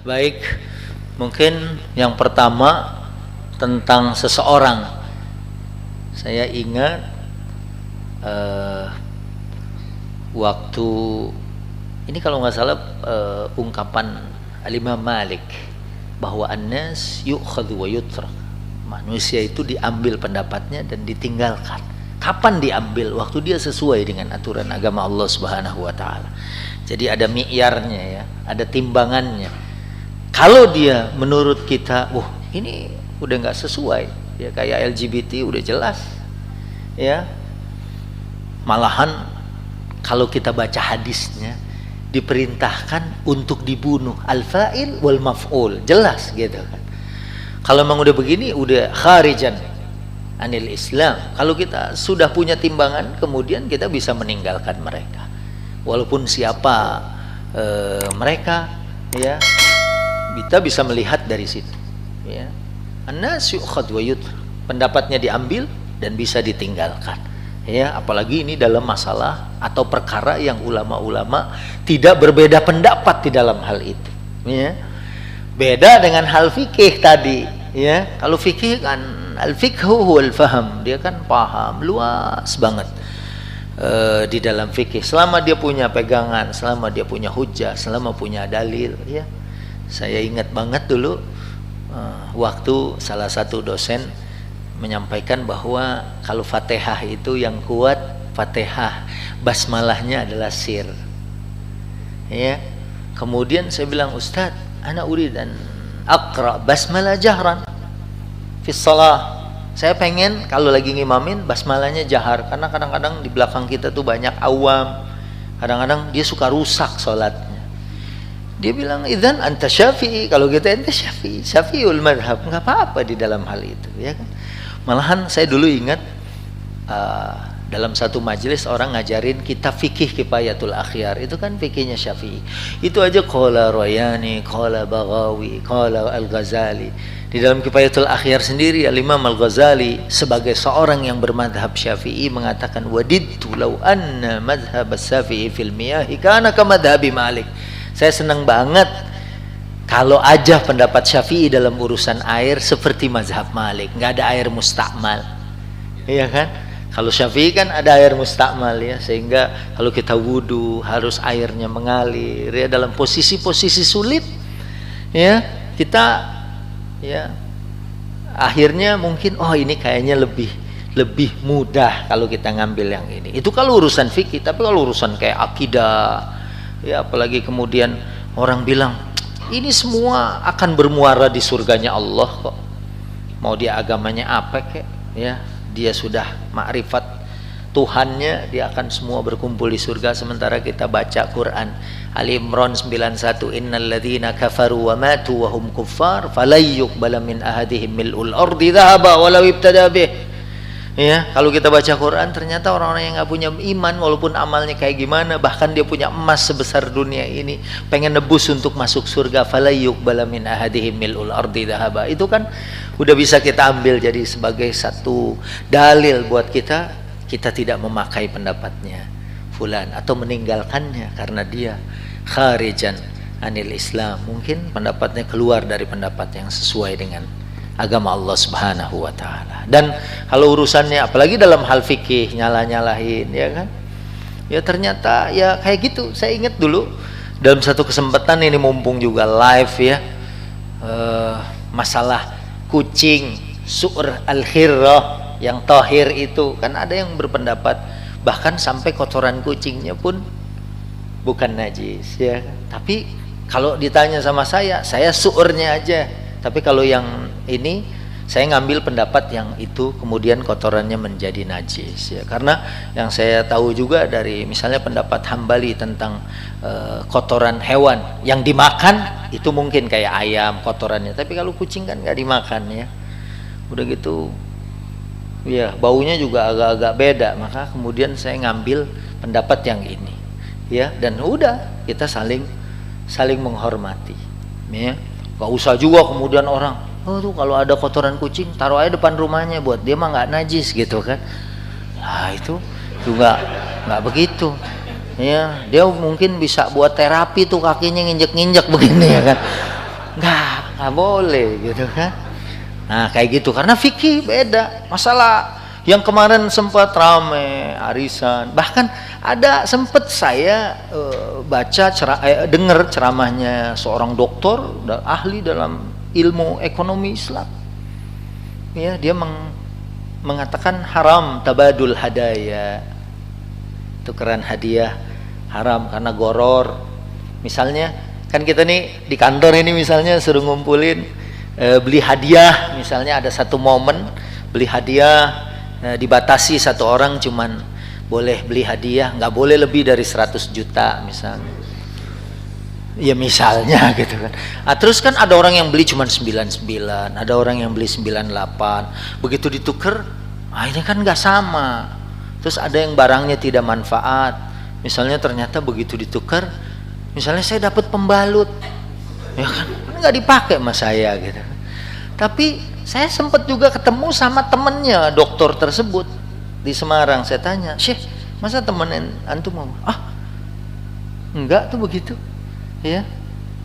Baik, mungkin yang pertama tentang seseorang. Saya ingat waktu ini kalau nggak salah ungkapan Al-Imam Malik bahwa an-nas yu'khadhu wa yutrak. Manusia itu diambil pendapatnya dan ditinggalkan. Kapan diambil? Waktu dia sesuai dengan aturan agama Allah Subhanahu wa taala. Jadi ada mi'yarnya ya, ada timbangannya. Kalau dia menurut kita, ini udah nggak sesuai, ya kayak LGBT udah jelas, ya. Malahan kalau kita baca hadisnya diperintahkan untuk dibunuh al-fa'il wal maf'ul, jelas gitu kan. Kalau memang udah begini, udah kharijan anil Islam. Kalau kita sudah punya timbangan, kemudian kita bisa meninggalkan mereka, walaupun siapa mereka, ya. Kita bisa melihat dari situ, ya. An-nas yu'khad wa yutrak, pendapatnya diambil dan bisa ditinggalkan, ya. Apalagi ini dalam masalah atau perkara yang ulama-ulama tidak berbeda pendapat di dalam hal itu, ya. Beda dengan hal fikih tadi, ya. Kalau fikih kan al-fiqhu wal faham, dia kan paham luas banget di dalam fikih, selama dia punya pegangan, selama dia punya hujjah, selama punya dalil, ya. Saya ingat banget dulu waktu salah satu dosen menyampaikan bahwa kalau Fatihah itu yang kuat Fatihah, basmalahnya adalah sir, ya. Kemudian saya bilang, Ustadz, ana urid an aqra basmalah jahran fi shalah. Saya pengen kalau lagi ngimamin basmalahnya jahar, karena kadang-kadang di belakang kita tuh banyak awam, kadang-kadang dia suka rusak sholatnya. Dia bilang, idzan anta syafi'i, kalau gitu ente syafi'i, syafi'ul madhab, nggak apa-apa di dalam hal itu, ya kan. Malahan saya dulu ingat dalam satu majelis orang ngajarin kita fikih Kifayatul Akhyar, itu kan fikihnya Syafi'i. Itu aja qala Rayani, qala Baghawi, qala Al-Ghazali. Di dalam Kifayatul Akhyar sendiri Al-Imam Al-Ghazali sebagai seorang yang bermadhab Syafi'i mengatakan, wadidtu law anna madhhab as-Syafi'i fil miyahi kana ka madhhabi Malik. Saya senang banget kalau aja pendapat Syafi'i dalam urusan air seperti mazhab Malik, nggak ada air mustakmal, iya kan? Kalau Syafi'i kan ada air mustakmal, ya, sehingga kalau kita wudu harus airnya mengalir, ya, dalam posisi-posisi sulit, ya, kita, ya, akhirnya mungkin ini kayaknya lebih mudah kalau kita ngambil yang ini. Itu kalau urusan fikih, tapi kalau urusan kayak akidah, ya, apalagi kemudian orang bilang ini semua akan bermuara di surganya Allah kok, mau dia agamanya apa kek, ya, dia sudah makrifat Tuhannya, dia akan semua berkumpul di surga. Sementara kita baca Quran Ali Imran 91, innal ladzina kafaru wa matu wa hum kuffar falay yuqbala min ahadihim mil'ul ardi dhahaba walau ibtada bih. Ya, kalau kita baca Quran ternyata orang-orang yang nggak punya iman, walaupun amalnya kayak gimana, bahkan dia punya emas sebesar dunia ini, pengen nebus untuk masuk surga, falayuk balamin ahadihim mil'ul ardi dhahaba. Itu kan udah bisa kita ambil jadi sebagai satu dalil buat kita tidak memakai pendapatnya fulan atau meninggalkannya karena dia kharijan anil Islam, mungkin pendapatnya keluar dari pendapat yang sesuai dengan agama Allah Subhanahu wa taala. Dan kalau urusannya apalagi dalam hal fikih nyalah-nyalahin, ya kan, ya ternyata ya kayak gitu. Saya ingat dulu dalam satu kesempatan ini, mumpung juga live, ya, masalah kucing su'r al-khirrah yang tahir itu kan ada yang berpendapat bahkan sampai kotoran kucingnya pun bukan najis, ya. Tapi kalau ditanya sama saya su'urnya aja. Tapi kalau yang ini saya ngambil pendapat yang itu kemudian kotorannya menjadi najis, ya. Karena yang saya tahu juga dari misalnya pendapat Hambali tentang kotoran hewan yang dimakan itu mungkin kayak ayam kotorannya, tapi kalau kucing kan nggak dimakan, ya. Udah gitu, ya, baunya juga agak-agak beda, maka kemudian saya ngambil pendapat yang ini, ya. Dan udah kita saling menghormati, ya. Gak usah juga kemudian orang, tuh kalau ada kotoran kucing taruh aja depan rumahnya, buat dia mah nggak najis gitu kan. Nah itu juga nggak begitu, ya. Dia mungkin bisa buat terapi tuh kakinya nginjek-nginjek begini, ya kan. nggak boleh gitu kan. Nah kayak gitu, karena fikih beda. Masalah yang kemarin sempat rame arisan, bahkan ada sempat saya baca dengar ceramahnya seorang doktor ahli dalam ilmu ekonomi Islam. Ya, dia mengatakan haram tabadul hadaya, tukeran hadiah haram karena goror. Misalnya kan kita nih di kantor ini misalnya suruh ngumpulin beli hadiah, misalnya ada satu momen beli hadiah, dibatasi satu orang cuman boleh beli hadiah, nggak boleh lebih dari 100 juta misalnya. Ya misalnya gitu kan. Nah, terus kan ada orang yang beli cuma 99, ada orang yang beli 98. Begitu ditukar, ini kan nggak sama. Terus ada yang barangnya tidak manfaat. Misalnya ternyata begitu ditukar, misalnya saya dapat pembalut, ya kan nggak dipakai sama saya gitu. Tapi saya sempat juga ketemu sama temennya dokter tersebut di Semarang. Saya tanya, Syekh, masa temen antum mau? Enggak tuh begitu. Ya,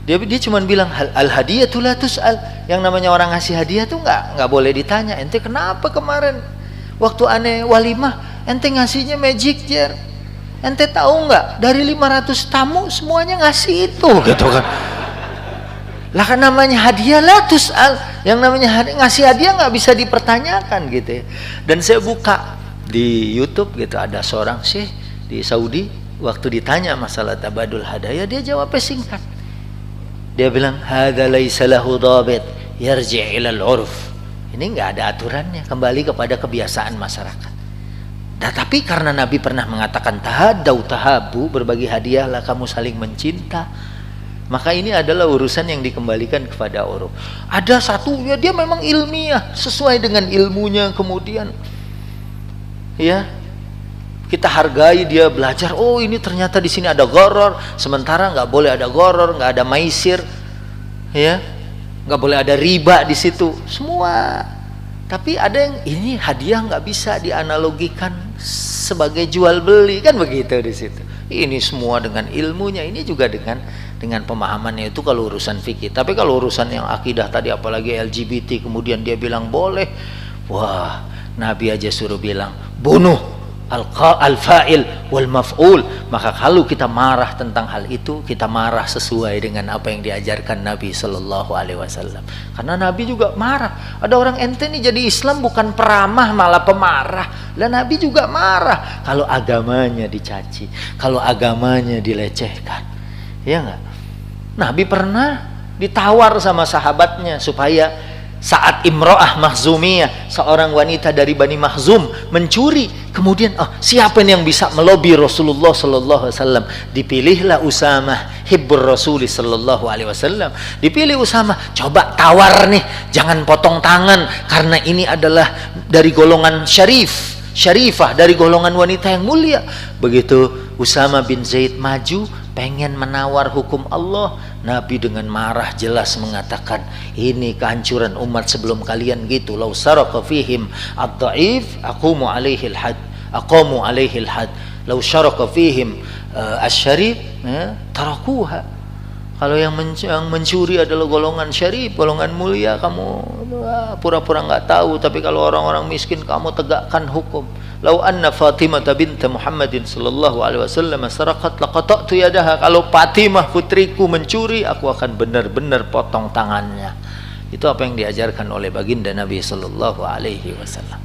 dia cuma bilang al hadiyatul la tus'al. Yang namanya orang ngasih hadiah tuh nggak boleh ditanya. Ente kenapa kemarin waktu aneh walimah ente ngasihnya magic jar? Ente tahu nggak dari 500 tamu semuanya ngasih itu gitu kan? Lah kan namanya hadiah la tus'al. Yang namanya ngasih hadiah nggak bisa dipertanyakan gitu ya. Dan saya buka di YouTube gitu, ada seorang syekh di Saudi. Waktu ditanya masalah tabadul hadaya, dia jawabnya singkat. Dia bilang, hadza laisa lahu dhabit yarji' ila al-'urf. Ini enggak ada aturannya, kembali kepada kebiasaan masyarakat. Nah, tapi karena Nabi pernah mengatakan tahadau tahabu, berbagi hadiahlah kamu saling mencinta, maka ini adalah urusan yang dikembalikan kepada uruf. Ada satu ya dia memang ilmiah, sesuai dengan ilmunya, kemudian ya kita hargai dia belajar. Oh ini ternyata di sini ada goror, sementara nggak boleh ada goror, nggak ada maisir, ya, nggak boleh ada riba di situ, semua. Tapi ada yang ini hadiah nggak bisa dianalogikan sebagai jual beli, kan begitu di situ. Ini semua dengan ilmunya, ini juga dengan pemahamannya itu kalau urusan fikih. Tapi kalau urusan yang akidah tadi, apalagi LGBT, kemudian dia bilang boleh, wah Nabi aja suruh bilang bunuh al-fa'il wal maf'ul. Maka kalau kita marah tentang hal itu, kita marah sesuai dengan apa yang diajarkan Nabi Sallallahu Alaihi Wasallam. Karena Nabi juga marah. Ada orang ente nih jadi Islam bukan peramah malah pemarah. Dan Nabi juga marah kalau agamanya dicaci, kalau agamanya dilecehkan. Ya enggak? Nabi pernah ditawar sama sahabatnya supaya saat Imro'ah Makhzumiyah, seorang wanita dari Bani Makhzum mencuri, kemudian siapa yang bisa melobi Rasulullah Sallallahu Alaihi Wasallam? Dipilihlah Usamah hibbur Rasul Sallallahu Alaihi Wasallam. Dipilih Usamah, coba tawar nih, jangan potong tangan, karena ini adalah dari golongan syarifah, dari golongan wanita yang mulia. Begitu Usama bin Zaid maju pengen menawar hukum Allah, Nabi dengan marah jelas mengatakan, ini kehancuran umat sebelum kalian gitu. Lau saraka fihim ad-dha'if aqamu alaihi al-had, aqamu alaihi al-had. Lau syaraka fihim asy-syarif tarakuha. Kalau yang mencuri adalah golongan syarif, golongan mulia, kamu pura-pura nggak tahu. Tapi kalau orang-orang miskin, kamu tegakkan hukum. Lau anna Fatimah bint Muhammadin sallallahu alaihi wasallam saraqat laqata'tu yadaha. Kalau Fatimah putriku mencuri, aku akan benar-benar potong tangannya. Itu apa yang diajarkan oleh baginda Nabi sallallahu alaihi wasallam.